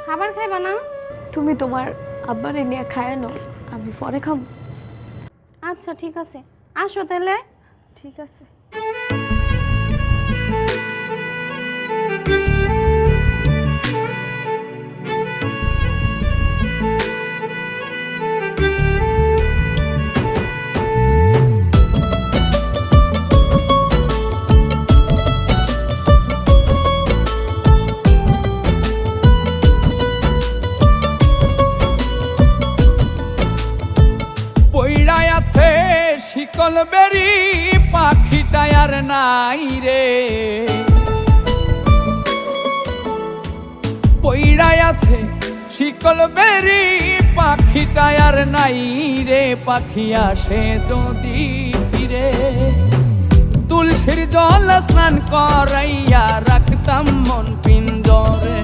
খাবার খাইবা না? তুমি তোমার আব্বারে নিয়ে খায় নাও, আমি পরে খাবো। আচ্ছা ঠিক আছে, আসো তাহলে। ঠিক আছে। পইড়ায় আছে শিকল বেরি, পাখিটায় আর নাই রে। পইড়ায় আছে শিকল বেরি, পাখিটায় আর নাই রে। পাখি আসে যদি ফিরে, তুলসীর জল স্নান করাইয়া রাখতাম মন পিঞ্জরে।